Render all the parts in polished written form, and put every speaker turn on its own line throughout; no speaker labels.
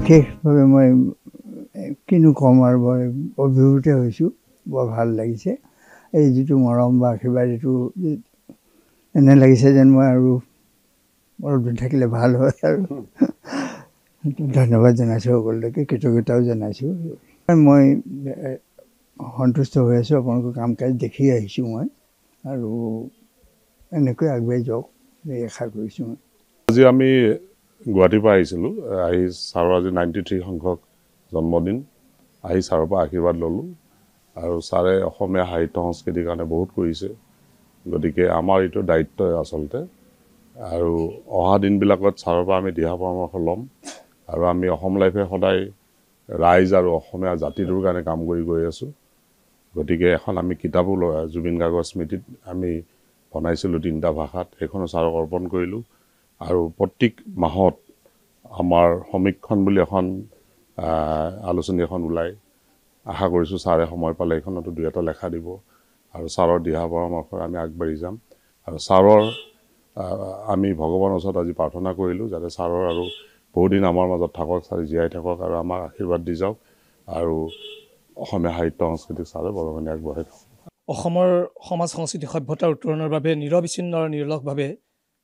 বিশেষভাৱে মই কিনো ক'ম আৰু বৰ অভিভূত হৈছোঁ, বৰ ভাল লাগিছে। এই যিটো মৰম বা আশীৰ্বাদ এইটো এনে লাগিছে যেন মই আৰু অলপ দিন থাকিলে ভাল হয় আৰু ধন্যবাদ জনাইছোঁ সকলোকে, কৃতজ্ঞতাও জনাইছোঁ। মই সন্তুষ্ট হৈ আছোঁ, আপোনালোকৰ কাম কাজ দেখি আহিছোঁ মই, আৰু এনেকৈ আগুৱাই যাওক এই আশা কৰিছোঁ মই।
আজি আমি গুৱাহাটীৰ পৰা আহিছিলোঁ, আহি ছাৰৰ আজি 93 সংখ্যক জন্মদিন, আহি ছাৰৰ পৰা আশীৰ্বাদ ল'লোঁ। আৰু ছাৰে অসমীয়া সাহিত্য সংস্কৃতিৰ কাৰণে বহুত কৰিছে, গতিকে আমাৰ এইটো দায়িত্ব আচলতে। আৰু অহা দিনবিলাকত ছাৰৰ পৰা আমি দিহা পৰামৰ্শ ল'ম, আৰু আমি অসম লাইফে সদায় ৰাইজ আৰু অসমীয়া জাতিটোৰ কাৰণে কাম কৰি গৈ আছোঁ। গতিকে এখন আমি কিতাপো জুবিন গাৰ্গৰ স্মৃতিত আমি বনাইছিলোঁ 3টা ভাষাত, সেইখনো ছাৰক অৰ্পণ কৰিলোঁ। আৰু প্ৰত্যেক মাহত আমাৰ সমীক্ষণ বুলি এখন আলোচনী এখন ওলায়, আশা কৰিছোঁ ছাৰে সময় পালে এইখনতো 2-এটা লেখা দিব, আৰু ছাৰৰ দিহা পৰামৰ্শৰ আমি আগবাঢ়ি যাম। আৰু ছাৰৰ আমি ভগৱানৰ ওচৰত আজি প্ৰাৰ্থনা কৰিলোঁ যাতে ছাৰৰ আৰু বহুদিন আমাৰ মাজত থাকক, ছাৰ জীয়াই থাকক আৰু আমাক আশীৰ্বাদ দি যাওক, আৰু অসমীয়া সাহিত্য সংস্কৃতিক ছাৰে বৰঙণি আগবঢ়াই থাকক।
অসমৰ সমাজ সংস্কৃতি সভ্যতাৰ উত্তৰণৰ বাবে নিৰবিচ্ছিন্ন আৰু নিৰলসভাৱে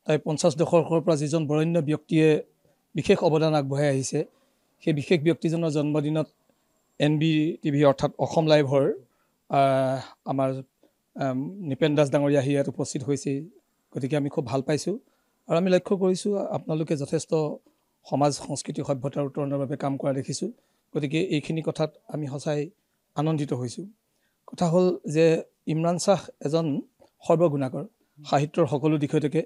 প্ৰায় 50 দশকৰ পৰা যিজন বৰেণ্য ব্যক্তিয়ে বিশেষ অৱদান আগবঢ়াই আহিছে, সেই বিশেষ ব্যক্তিজনৰ জন্মদিনত NBTV অৰ্থাৎ অসম লাইভৰ আমাৰ নিপেন দাস ডাঙৰীয়া আহি ইয়াত উপস্থিত হৈছে। গতিকে আমি খুব ভাল পাইছোঁ, আৰু আমি লক্ষ্য কৰিছোঁ আপোনালোকে যথেষ্ট সমাজ সংস্কৃতি সভ্যতাৰ উত্তৰণৰ বাবে কাম কৰা দেখিছোঁ। গতিকে এইখিনি কথাত আমি সঁচাই আনন্দিত হৈছোঁ। কথা হ'ল যে ইমৰান শ্বাহ এজন সৰ্বগুণাকৰ, সাহিত্যৰ সকলো দিশতে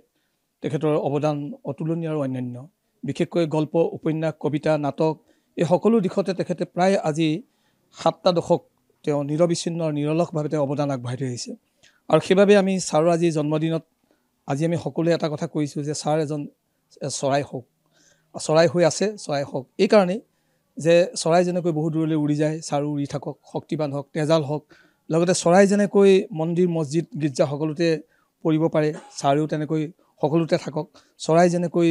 তেখেতৰ অৱদান অতুলনীয় আৰু অন্যান্য। বিশেষকৈ গল্প, উপন্যাস, কবিতা, নাটক এই সকলো দিশতে তেখেতে প্ৰায় আজি 7টা দশক তেওঁ নিৰবিচ্ছিন্ন নিৰলসভাৱে তেওঁ অৱদান আগবঢ়াই থৈ আহিছে। আৰু সেইবাবে আমি ছাৰৰ আজি জন্মদিনত আজি আমি সকলোৱে এটা কথা কৈছোঁ যে ছাৰ এজন চৰাই হওক, চৰাই হৈ আছে, চৰাই হওক। এইকাৰণেই যে চৰাই যেনেকৈ বহু দূৰলৈ উৰি যায়, ছাৰো উৰি থাকক, শক্তিবান হওক, তেজাল হওক। লগতে চৰাই যেনেকৈ মন্দিৰ, মছজিদ, গীৰ্জা সকলোতে পৰিব পাৰে, ছাৰেও তেনেকৈ সকলোতে থাকক। চৰাই যেনেকৈ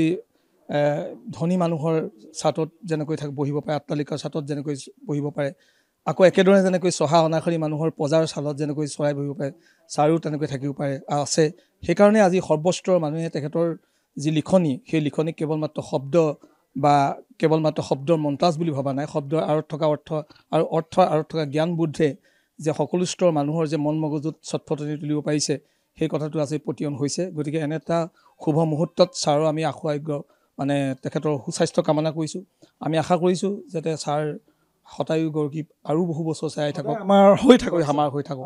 ধনী মানুহৰ ছাটত যেনেকৈ বহিব পাৰে, অট্টালিকাৰ ছাটত যেনেকৈ বহিব পাৰে, আকৌ একেদৰে যেনেকৈ চহা অনাশাৰী মানুহৰ পজাৰ ছালত যেনেকৈ চৰাই বহিব পাৰে, ছাৰেও তেনেকৈ থাকিব পাৰে আছে। সেইকাৰণে আজি সৰ্বস্তৰ মানুহে তেখেতৰ যি লিখনি, সেই লিখনিক কেৱল মাত্ৰ শব্দ বা কেৱল মাত্ৰ শব্দৰ মন্তাজ বুলি ভবা নাই, শব্দৰ আঁৰত থকা অৰ্থ আৰু অৰ্থৰ আঁৰত থকা জ্ঞান বুদ্ধে যে সকলো স্তৰ মানুহৰ যে মন মগজুত চটফটনি তুলিব পাৰিছে, সেই কথাটো আজি পতিয়ন হৈছে। গতিকে এনে এটা শুভ মুহূৰ্তত ছাৰৰ আমি আশু মানে তেখেতৰ সুস্বাস্থ্য কামনা কৰিছোঁ। আমি আশা কৰিছোঁ যাতে ছাৰ শতায়ু গৰ্গী আৰু বহু বছৰ চাই থাকক, আমাৰ হৈ থাকক।